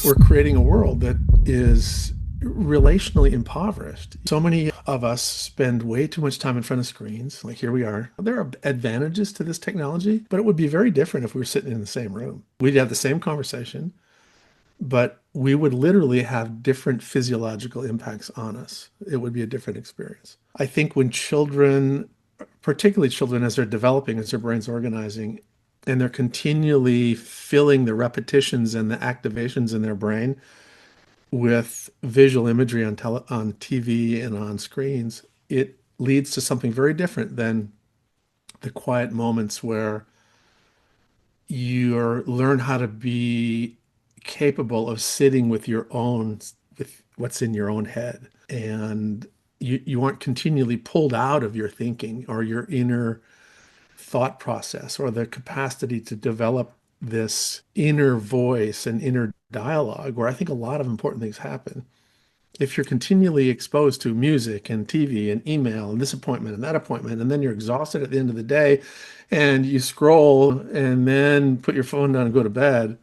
we're creating a world that is relationally impoverished. So many of us spend way too much time in front of screens. Like here we are. There are advantages to this technology, but it would be very different if we were sitting in the same room. We'd have the same conversation, but we would literally have different physiological impacts on us. It would be a different experience. I think when children, particularly children as they're developing, as their brain's organizing, and they're continually filling the repetitions and the activations in their brain with visual imagery on TV and on screens, it leads to something very different than the quiet moments where you learn how to be capable of sitting with with what's in your own head. And you aren't continually pulled out of your thinking or your inner thought process or the capacity to develop this inner voice and inner dialogue where I think a lot of important things happen. If you're continually exposed to music and TV and email and this appointment and that appointment, and then you're exhausted at the end of the day and you scroll and then put your phone down and go to bed,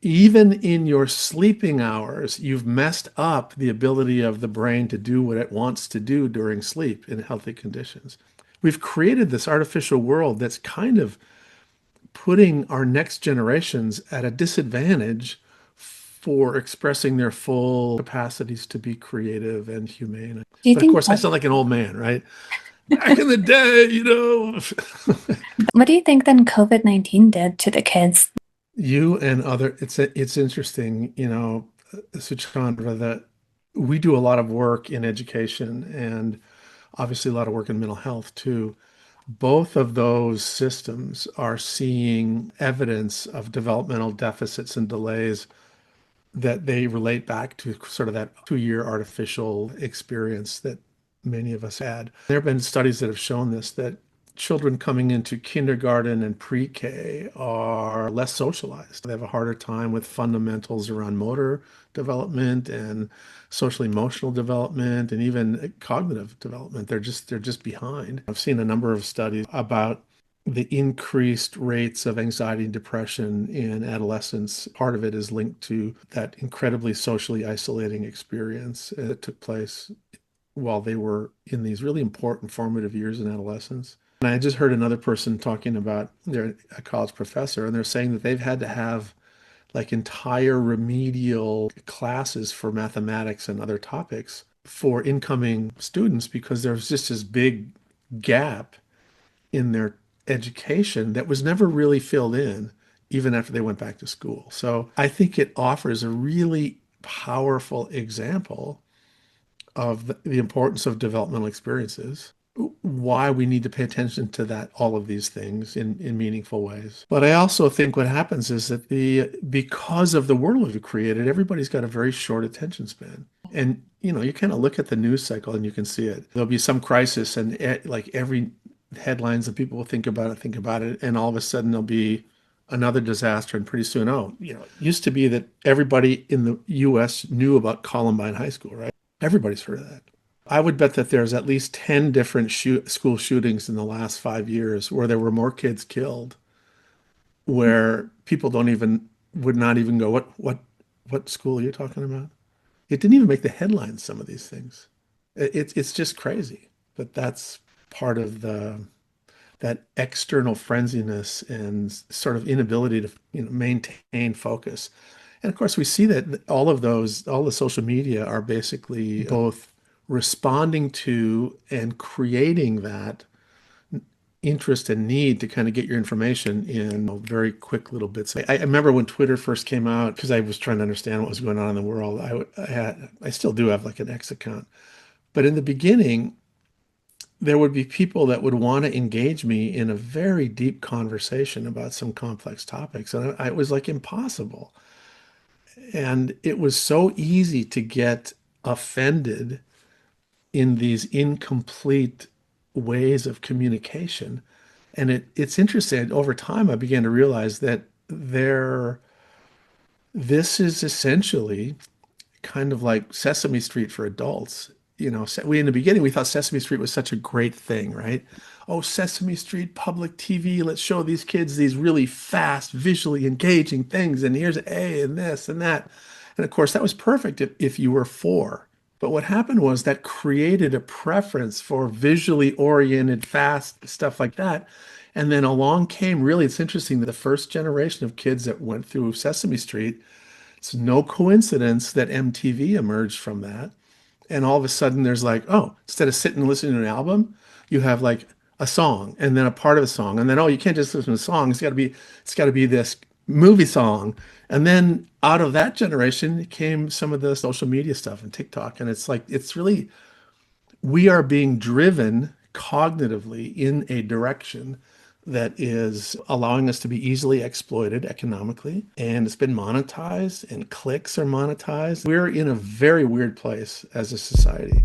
even in your sleeping hours, you've messed up the ability of the brain to do what it wants to do during sleep in healthy conditions. We've created this artificial world that's kind of putting our next generations at a disadvantage for expressing their full capacities to be creative and humane. Do you But of think course, I sound like an old man, right? Back in the day, what do you think then COVID-19 did to the kids? you and other, it's interesting, Suchandra, that we do a lot of work in education and obviously a lot of work in mental health too. Both of those systems are seeing evidence of developmental deficits and delays that they relate back to sort of that 2 year artificial experience that many of us had. There have been studies that have shown this, that children coming into kindergarten and pre-K are less socialized. They have a harder time with fundamentals around motor development and social emotional development and even cognitive development. They're just behind. I've seen a number of studies about the increased rates of anxiety and depression in adolescence. Part of it is linked to that incredibly socially isolating experience that took place while they were in these really important formative years in adolescence. And I just heard another person talking about, they're a college professor, and they're saying that they've had to have like entire remedial classes for mathematics and other topics for incoming students because there was just this big gap in their education that was never really filled in, even after they went back to school. So I think it offers a really powerful example of the importance of developmental experiences, why we need to pay attention to that, all of these things in meaningful ways. But I also think what happens is that because of the world we've created, everybody's got a very short attention span. And you kind of look at the news cycle and you can see it. There'll be some crisis and like every headlines that people will think about it, and all of a sudden there'll be another disaster, and pretty soon, it used to be that everybody in the US knew about Columbine High School, right? Everybody's heard of that. I would bet that there's at least 10 different school shootings in the last 5 years where there were more kids killed, where people would not even go, what school are you talking about? It didn't even make the headlines, some of these things. It's just crazy. But that's part of that external frenziness and sort of inability to maintain focus. And of course, we see that all the social media are basically both responding to and creating that interest and need to kind of get your information in very quick little bits. I remember when Twitter first came out, because I was trying to understand what was going on in the world. I still do have like an X account, but in the beginning, there would be people that would want to engage me in a very deep conversation about some complex topics, and it was like impossible. And it was so easy to get offended in these incomplete ways of communication. And it's interesting. Over time, I began to realize that this is essentially kind of like Sesame Street for adults. we in the beginning we thought Sesame Street was such a great thing, right? Oh, Sesame Street public TV, let's show these kids these really fast, visually engaging things, and here's A and this and that. And of course, that was perfect if you were four. But what happened was that created a preference for visually oriented, fast stuff like that. And then along came, really, it's interesting that the first generation of kids that went through Sesame Street, it's no coincidence that MTV emerged from that. And all of a sudden there's like, oh, instead of sitting and listening to an album, you have like a song and then a part of a song. And then, oh, you can't just listen to a song. It's got to be this movie song. And then out of that generation came some of the social media stuff and TikTok. And it's like, it's really, we are being driven cognitively in a direction that is allowing us to be easily exploited economically. And it's been monetized and clicks are monetized. We're in a very weird place as a society.